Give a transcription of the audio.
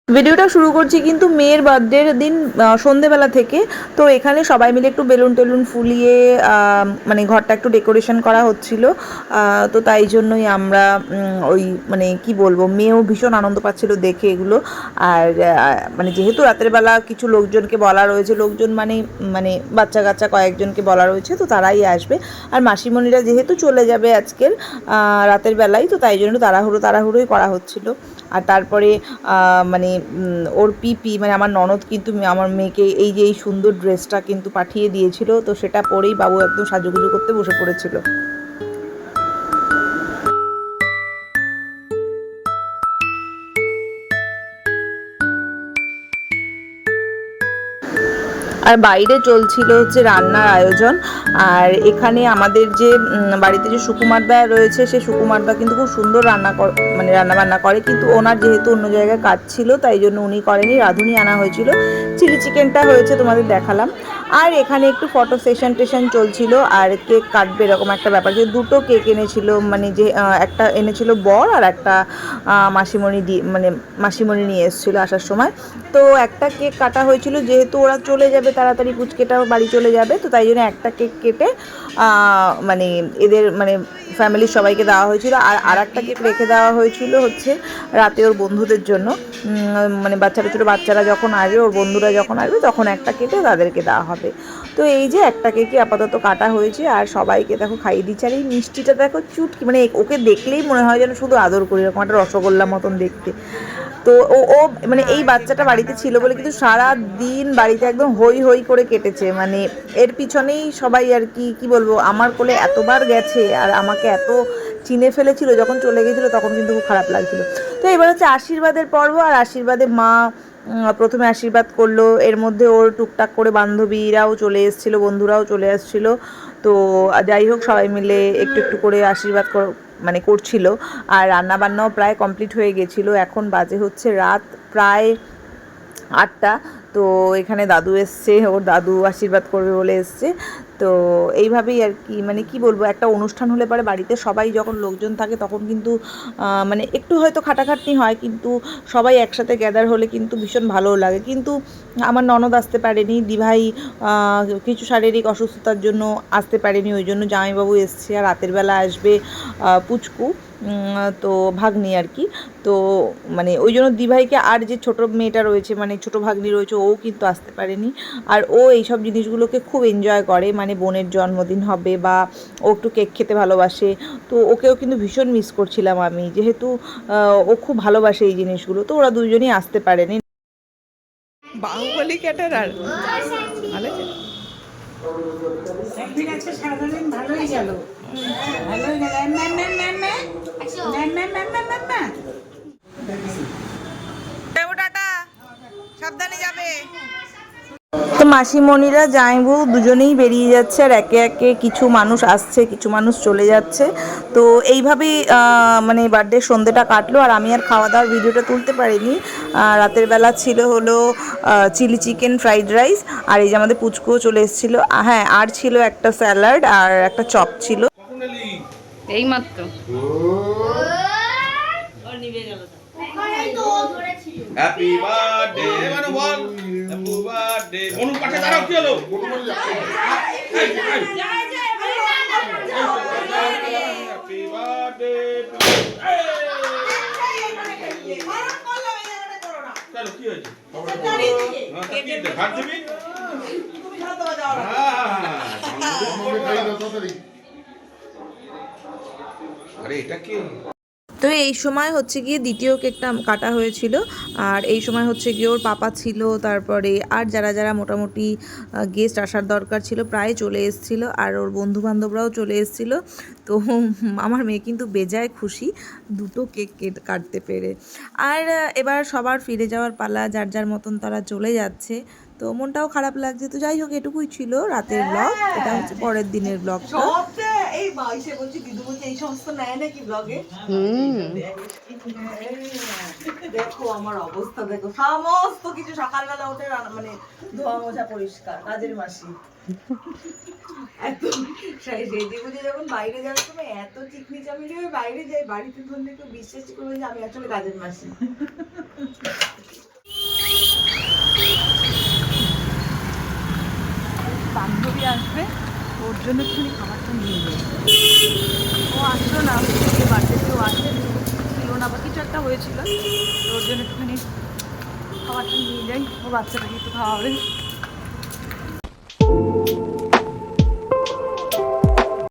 ভিডিওটা শুরু করছি কিন্তু মেয়ের বার্থডের দিন সন্ধেবেলা থেকে। তো এখানে সবাই মিলে একটু বেলুন টেলুন ফুলিয়ে মানে ঘরটা একটু ডেকোরেশন করা হচ্ছিল। তো তাই জন্যই আমরা ওই মানে কি বলবো, মেয়েও ভীষণ আনন্দ পাচ্ছিল দেখে এগুলো। আর মানে যেহেতু রাতের বেলা কিছু লোকজনকে বলা রয়েছে, লোকজন মানে মানে বাচ্চা কাচ্চা কয়েকজনকে বলা রয়েছে, তো তারাই আসবে। আর মাসিমণিরা যেহেতু চলে যাবে আজকের রাতের বেলায়, তো তাই জন্য তাড়াহুড়োই করা হচ্ছিল। আর তারপরে মানে ওর পিপি মানে আমার ননদ কিন্তু আমার মেয়েকে এই যে এই সুন্দর ড্রেসটা কিন্তু পাঠিয়ে দিয়েছিল, তো সেটা পরেই বাবু একদম সাজুগুজু করতে বসে পড়েছিল। আর বাইরে চলছিল হচ্ছে রান্নার আয়োজন। আর এখানে আমাদের যে বাড়িতে যে সুকুমারদা রয়েছে, সে সুকুমারদা কিন্তু খুব সুন্দর মানে রান্না বান্না করে, কিন্তু ওনার যেহেতু অন্য জায়গায় কাজ ছিল তাই জন্য উনি করেনি, রাঁধুনি আনা হয়েছিল। চিলি চিকেনটা হয়েছে তোমাদের দেখালাম। আর এখানে একটু ফটো সেশন টেশন চলছিল, আর কেক কাটবে এরকম একটা ব্যাপার, যে দুটো কেক এনেছিল, মানে যে একটা এনেছিল বর আর একটা মাসিমণি নিয়ে এসেছিলো আসার সময়। তো একটা কেক কাটা হয়েছিল, যেহেতু ওরা চলে যাবে তাড়াতাড়ি, পুচকেটাও বাড়ি চলে যাবে, তো তাই জন্য একটা কেক কেটে মানে এদের মানে ফ্যামিলির সবাইকে দেওয়া হয়েছিল। আর একটা কেক রেখে দেওয়া হয়েছিল হচ্ছে রাতে ওর বন্ধুদের জন্য। মানে ছোটো বাচ্চারা যখন আসবে, ওর বন্ধুরা যখন আসবে, তখন একটা কেটে তাদেরকে দেওয়া হবে। তো এই যে একটা কেকই আপাতত কাটা হয়েছে, আর সবাইকে দেখো খাইয়ে দিচ্ছে। আর এই মিষ্টিটা দেখো চুটকি, মানে ওকে দেখলেই মনে হয় যেন শুধু আদর করি, এরকম একটা রসগোল্লা মতন দেখতে। তো ও মানে এই বাচ্চাটা বাড়িতে ছিল বলে কিন্তু সারা দিন বাড়িতে একদম হই হই করে কেটেছে। মানে এর পিছনেই সবাই আর কি বলবো, আমার কোলে এতবার গেছে আর আমাকে এত চিনে ফেলেছিল, যখন চলে গেছিলো তখন কিন্তু খুব খারাপ লাগছিল। তো এবার হচ্ছে আশীর্বাদের পর্ব, আর আশীর্বাদে মা প্রথমে আশীর্বাদ করলো, এর মধ্যে ওর টুকটাক করে বান্ধবীরাও চলে এসেছিলো, বন্ধুরাও চলে আসছিলো। তো যাই হোক, সবাই মিলে একটু একটু করে আশীর্বাদ মানে করছিল। আর রান্নাবান্নাও প্রায় কমপ্লিট হয়ে গেছিলো। এখন বাজে হচ্ছে রাত প্রায় 8টা। তো এখানে দাদু এসছে, ওর দাদু আশীর্বাদ করবে বলে এসছে। তো এইভাবেই আর কি, মানে কি বলবো, একটা অনুষ্ঠান হলে পরে বাড়িতে সবাই যখন লোকজন থাকে তখন কিন্তু মানে একটু হয়তো খাটাখাটনি হয়, কিন্তু সবাই একসাথে গ্যাদার হলে কিন্তু ভীষণ ভালোও লাগে। কিন্তু আমার ননদ আসতে পারেনি, দিভাই কিছু শারীরিক অসুস্থতার জন্য আসতে পারেনি, ওই জন্য জামাইবাবু এসছে। আর রাতের বেলা আসবে পুচকু, তো ভাগ্নি আর কি। তো মানে ওই জন্য দিভাইকে, আর যে ছোট মেয়েটা রয়েছে মানে ছোট ভাগ্নি রয়েছে, ও কিন্তু আসতে পারেনি। আর ও এইসব জিনিসগুলোকে খুব এনজয় করে, মানে বোনের জন্মদিন হবে বা ও একটু কেক খেতে ভালোবাসে। তো ওকেও কিন্তু ভীষণ মিস করছিলাম আমি, যেহেতু ও খুব ভালোবাসে এই জিনিসগুলো। তো ওরা দুজনেই আসতে পারেনি। বাহুবলী ক্যাটারার ভালো ভালোই গেল। সাবধানে যাবে। তো মাসিমণিরা জামাইবাবু দুজনেই বেরিয়ে যাচ্ছে, আর একে একে কিছু মানুষ আসছে, কিছু মানুষ চলে যাচ্ছে। তো এইভাবেই মানে বার্থডে সন্ধ্যেটা কাটলো। আর আমি আর খাওয়া দাওয়ার ভিডিওটা তুলতে পারিনি। রাতের বেলা ছিল হলো চিলি চিকেন, ফ্রাইড রাইস, আর এই যে আমাদের পুচকুও চলে এসেছিলো। হ্যাঁ, আর ছিল একটা স্যালাড আর একটা চপ ছিল। এই মাত্র হ্যাপি বার্থডে মানে বল, হ্যাপি বার্থডে অনু পাশে দাঁড়াও, কি হলো? হ্যাপি বার্থডে চলো, কি হয়েছে? হাত দিবি? আরে এটা কি? তো এই সময় হচ্ছে গিয়ে দ্বিতীয় কেকটা কাটা হয়েছিল। আর এই সময় হচ্ছে গিয়ে ওর পাপা ছিল, তারপরে আর যারা যারা মোটামুটি গেস্ট আসার দরকার ছিল প্রায় চলে এসেছিলো, আর ওর বন্ধুবান্ধবরাও চলে এসেছিলো। তো আমার মেয়ে কিন্তু বেজায় খুশি দুটো কেক কাটতে পেরে। আর এবার সবার ফিরে যাওয়ার পালা, যার যার মতন তারা চলে যাচ্ছে। তো মনটাও খারাপ লাগছে। তো যাই হোক, এটুকুই ছিল রাতের ব্লগ। এটা হচ্ছে পরের দিনের ব্লগটা। এই মাইসে বলছি, দিদু বলছি এই সমস্ত নেয় নাকি ব্লগে? দেখো আমার অবস্থা, দেখো সমস্ত কিছু সকালবেলা উঠে মানে ধোয়া মোছা পরিষ্কার, কাজের মাসি। একদম সেজে গুজে যখন বাইরে যাওয়ার সময় এত চিকনি চামিরি হয়ে বাইরে যাই, বাড়িতে ধরলে কেউ বিশ্বাস করবে যে আমি আসলে কাজের মাসি। বাড়িতে আসবে, ওর জন্য একটুখানি খাবারটা নিয়ে যাই। ও আসলো না, বাড়িতে কেউ আসে ছিল না বা কিছু একটা হয়েছিল, তো ওর জন্য একটুখানি খাবারটা নিয়ে যাই, ও বাচ্চাটাকে একটু খাওয়াবে।